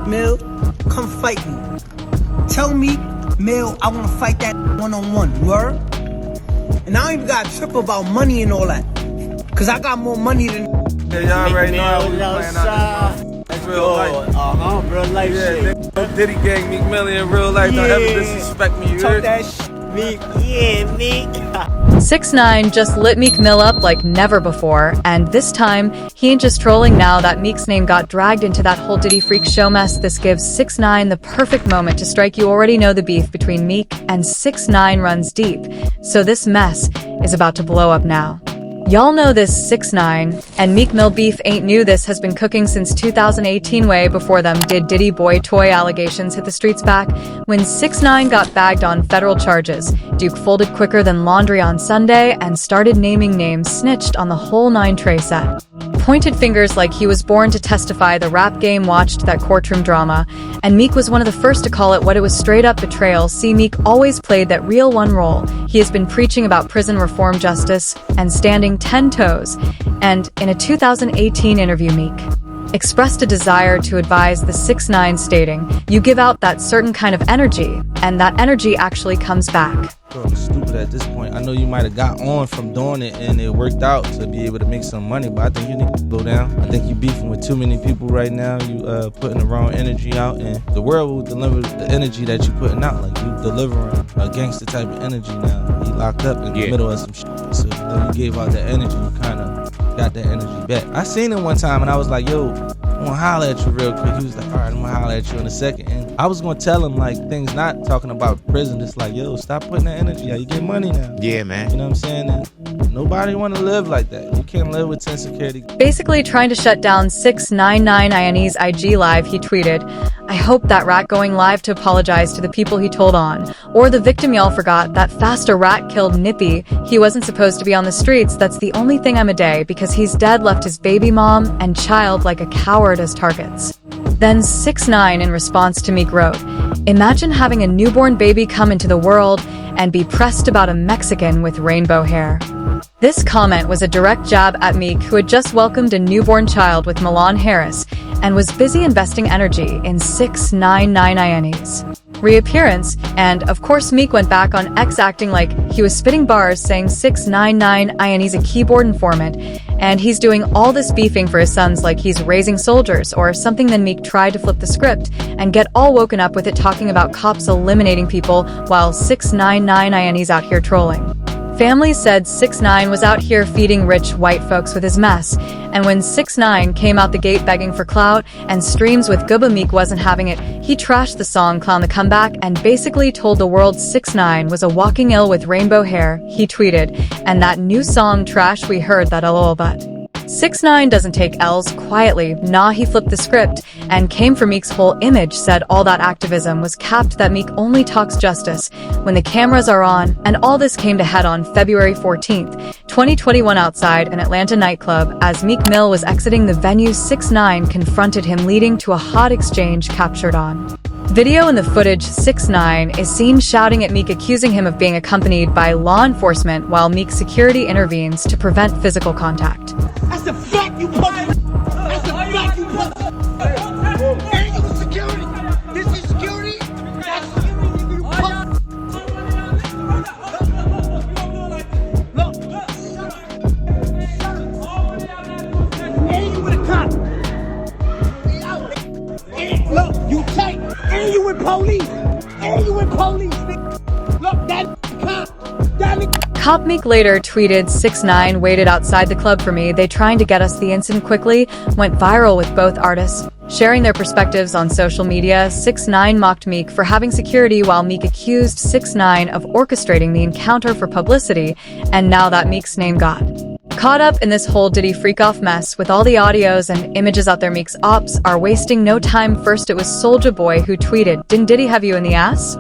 Mill, come fight me. Tell Meek Mill I want to fight that one-on-one, word? And I don't even got to trip about money and all that. Cause I got more money than... Yeah, y'all already know how we playing out. That's real life. Real life shit. Diddy gang, Meek Mill in real life. Don't ever disrespect me, you heard? Talk that shit, Meek. Yeah, Meek. 6ix9ine just lit Meek Mill up like never before, and this time, he ain't just trolling now that Meek's name got dragged into that whole Diddy Freak Show mess. This gives 6ix9ine the perfect moment to strike. You already know the beef between Meek and 6ix9ine runs deep, so this mess is about to blow up now. Y'all know this 6ix9ine and Meek Mill beef ain't new. This has been cooking since 2018, way before them did Diddy boy toy allegations hit the streets. Back when 6ix9ine got bagged on federal charges, Duke folded quicker than laundry on Sunday and started naming names, snitched on the whole 9 tray set. Pointed fingers like he was born to testify. The rap game watched that courtroom drama, and Meek was one of the first to call it what it was: straight up betrayal. See, Meek always played that real one role. He has been preaching about prison reform, justice, and standing 10 toes. And in a 2018 interview, Meek expressed a desire to advise the 6ix9ine, stating, "You give out that certain kind of energy, and that energy actually comes back." I'm stupid at this point. I know you might have got on from doing it and it worked out to be able to make some money, but I think you need to go down. I think you beefing with too many people right now. You putting the wrong energy out, and the world will deliver the energy that you putting out. Like, you delivering a gangster type of energy now. He locked up in the middle of some shit. So you gave out that energy, you kind of got that energy back. I seen him one time and I was like, yo, I'm gonna holler at you real quick. He was like, all right, I'm gonna holler at you in a second. And I was gonna tell him like things, not talking about prison. It's like, yo, stop putting that energy out. You get money now. Yeah, man. You know what I'm saying? And nobody wanna live like that. You can't live with insecurity. Basically trying to shut down 6ix9ine's IG live, he tweeted, "I hope that rat going live to apologize to the people he told on. Or the victim y'all forgot, that faster rat killed Nippy. He wasn't supposed to be on the streets. That's the only thing I'm a day, because he's dead, left his baby mom and child like a coward as targets." Then 6ix9ine, in response to Meek, wrote, "Imagine having a newborn baby come into the world and be pressed about a Mexican with rainbow hair." This comment was a direct jab at Meek, who had just welcomed a newborn child with Milan Harris and was busy investing energy in 6ix9ine's reappearance. And of course, Meek went back on X acting like he was spitting bars, saying 6ix9ine's a keyboard informant and he's doing all this beefing for his sons like he's raising soldiers or something. Then Meek tried to flip the script and get all woken up with it, talking about cops eliminating people while 6ix9ine's out here trolling. Family said 6ix9ine was out here feeding rich white folks with his mess, and when 6ix9ine came out the gate begging for clout and streams with Gubba, Meek wasn't having it. He trashed the song Clown the Comeback and basically told the world 6ix9ine was a walking ill with rainbow hair. He tweeted, "And that new song trash, we heard that lol, but..." 6ix9ine doesn't take L's quietly. Nah, he flipped the script and came for Meek's whole image, said all that activism was capped, that Meek only talks justice when the cameras are on, and all this came to head on February 14th, 2021 outside an Atlanta nightclub. As Meek Mill was exiting the venue, 6ix9ine confronted him, leading to a hot exchange captured on video. In the footage, 6ix9ine is seen shouting at Meek, accusing him of being accompanied by law enforcement, while Meek's security intervenes to prevent physical contact. That's a fact, you pussy! That's a fact, you pussy! Ain't you security? This is security? That's security, you pussy! Look! And you with a cop! Look, you tight! And you with police! And you with police, nigga! Look, that cop! That nigga! Cop Meek later tweeted, "6ix9ine waited outside the club for me. They trying to get us." The incident quickly went viral, with both artists sharing their perspectives on social media. 6ix9ine mocked Meek for having security, while Meek accused 6ix9ine of orchestrating the encounter for publicity. And now that Meek's name got caught up in this whole Diddy freak-off mess, with all the audios and images out there, Meek's ops are wasting no time. First it was Soulja Boy who tweeted, "Didn't Diddy have you in the ass?"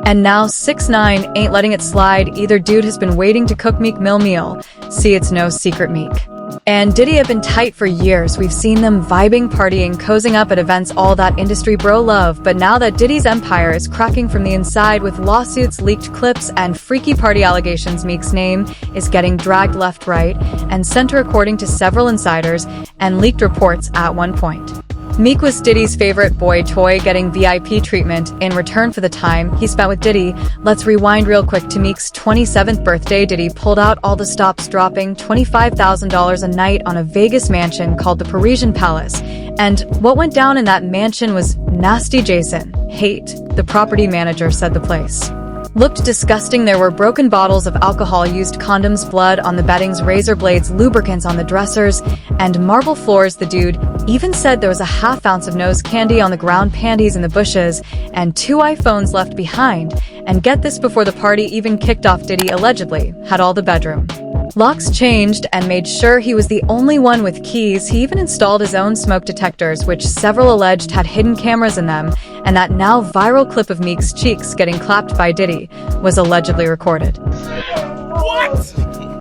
And now 6ix9ine ain't letting it slide either. Dude has been waiting to cook Meek Mill meal. See, it's no secret Meek and Diddy have been tight for years. We've seen them vibing, partying, cozying up at events, all that industry bro love. But now that Diddy's empire is cracking from the inside with lawsuits, leaked clips, and freaky party allegations, Meek's name is getting dragged left, right, and center, according to several insiders and leaked reports at one point. Meek was Diddy's favorite boy toy, getting VIP treatment in return for the time he spent with Diddy. Let's rewind real quick to Meek's 27th birthday. Diddy pulled out all the stops, dropping $25,000 a night on a Vegas mansion called the Parisian Palace. And what went down in that mansion was nasty. Jason Haight, the property manager, said the place looked disgusting. There were broken bottles of alcohol, used condoms, blood on the beddings, razor blades, lubricants on the dressers, and marble floors. The dude even said there was a half ounce of nose candy on the ground, panties in the bushes, and 2 iPhones left behind. And get this, before the party even kicked off, Diddy allegedly had all the bedroom locks changed and made sure he was the only one with keys. He even installed his own smoke detectors, which several alleged had hidden cameras in them, and that now viral clip of Meek's cheeks getting clapped by Diddy was allegedly recorded. What?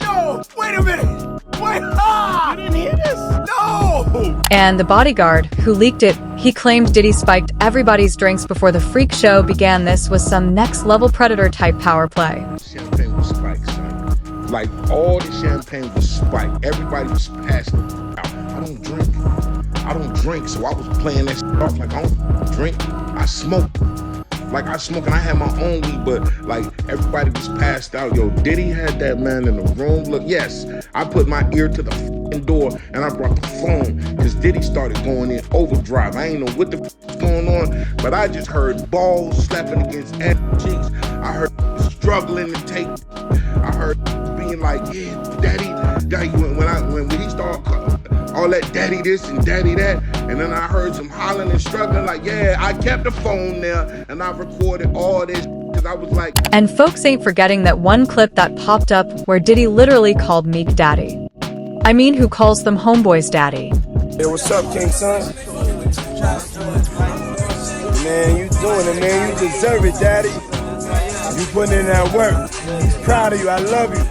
Yo, wait a minute. Wait, you didn't hear this? No! And the bodyguard who leaked it, he claimed Diddy spiked everybody's drinks before the freak show began. This was some next-level Predator-type power play. Champagne was spiked, son. Like, all the champagne was spiked. Everybody was passing out. I don't drink, so I was playing that shit off like I don't drink. I smoke. Like, I smoke and I had my own weed, but like everybody was passed out. Yo, Diddy had that man in the room. Look, yes, I put my ear to the f***ing door and I brought the phone because Diddy started going in overdrive. I ain't know what the f*** was going on, but I just heard balls slapping against ass cheeks. I heard struggling to take. I heard being like, yeah, daddy. When he started all that daddy this and daddy that, and then I heard some hollering and struggling, like, yeah, I kept the phone there and I recorded all this because I was like. And folks ain't forgetting that one clip that popped up where Diddy literally called Meek daddy. I mean, who calls them homeboys daddy? Hey, what's up, King Son? Man, you doing it, man. You deserve it, daddy. You putting in that work. Proud of you. I love you.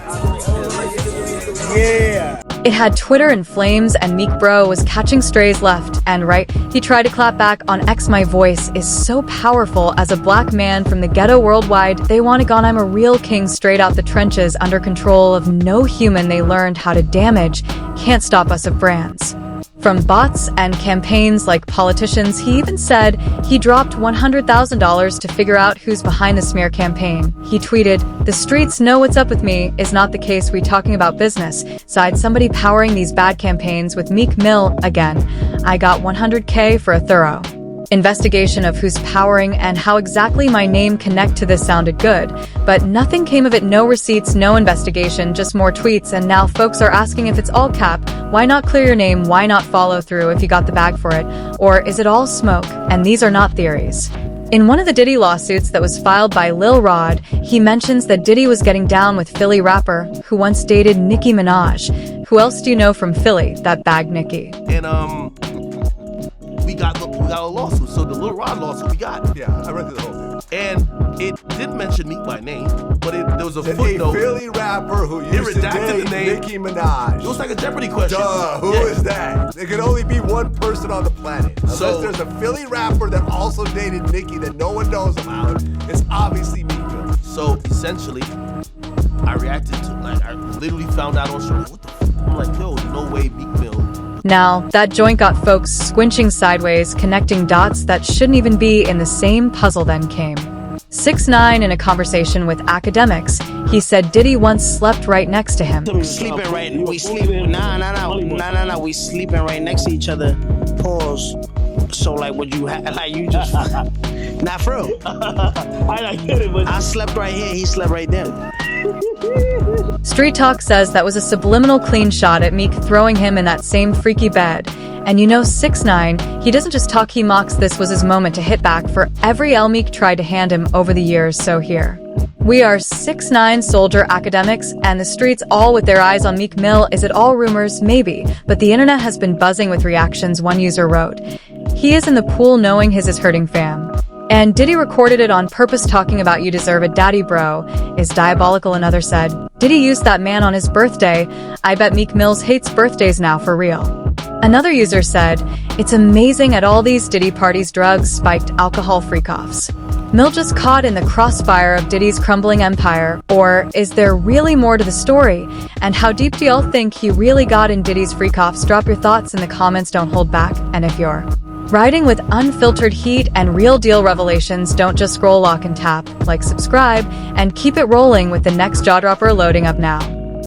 Yeah. It had Twitter in flames, and Meek bro was catching strays left and right. He tried to clap back on X. My voice is so powerful. As a black man from the ghetto worldwide, they want it gone. I'm a real king, straight out the trenches, under control of no human. They learned how to damage. Can't stop us of brands. From bots and campaigns like politicians, he even said he dropped $100,000 to figure out who's behind the smear campaign. He tweeted, "The streets know what's up with me is not the case. We talking about business. Side somebody powering these bad campaigns with Meek Mill again. I got 100K for a thorough investigation of who's powering and how exactly my name connect to this." Sounded good, but nothing came of it. No receipts, no investigation, just more tweets. And now folks are asking, if it's all cap, why not clear your name? Why not follow through if you got the bag for it? Or is it all smoke? And these are not theories. In one of the Diddy lawsuits that was filed by Lil Rod, he mentions that Diddy was getting down with Philly rapper who once dated Nicki Minaj. Who else do you know from Philly that bagged Nicki? And we got a lawsuit. So the Lil Rod lawsuit we got. Yeah, I read through the whole thing. And it didn't mention Meek by name, but there was a A footnote. Philly rapper who used to redacted date the name. Nicki Minaj. It was like a Jeopardy question. Duh, who Yeah. is that? There can only be one person on the planet. Unless So- there's a Philly rapper that also dated Nicki that no one knows about. It's obviously Meek Mill. So essentially, I reacted to, like, I literally found out on show, what the f? I'm like, yo, no way Meek Mill. Now, that joint got folks squinching sideways, connecting dots that shouldn't even be in the same puzzle. Then came 6ix9ine in a conversation with academics. He said Diddy once slept right next to him. We sleeping we sleeping right next to each other. Pause. So like, would you like you just not for real? I slept right here. He slept right there. Street Talk says that was a subliminal clean shot at Meek throwing him in that same freaky bed. And you know 6ix9ine, he doesn't just talk, he mocks. This was his moment to hit back for every L Meek tried to hand him over the years. So here we are, 6ix9ine soldier academics and the streets all with their eyes on Meek Mill. Is it all rumors? Maybe, but the internet has been buzzing with reactions. One user wrote, "He is in the pool knowing his is hurting fam." And Diddy recorded it on purpose, talking about "you deserve it, daddy bro is diabolical." Another said, "Diddy used that man on his birthday. I bet Meek Mills hates birthdays now for real." Another user said, "It's amazing at all these Diddy parties, drugs, spiked alcohol freak-offs. Mill just caught in the crossfire of Diddy's crumbling empire. Or is there really more to the story? And how deep do y'all think he really got in Diddy's freak-offs?" Drop your thoughts in the comments, don't hold back. And if you're Riding with unfiltered heat and real deal revelations. Don't just scroll, lock and tap. Like, subscribe, and keep it rolling with the next jaw dropper loading up now.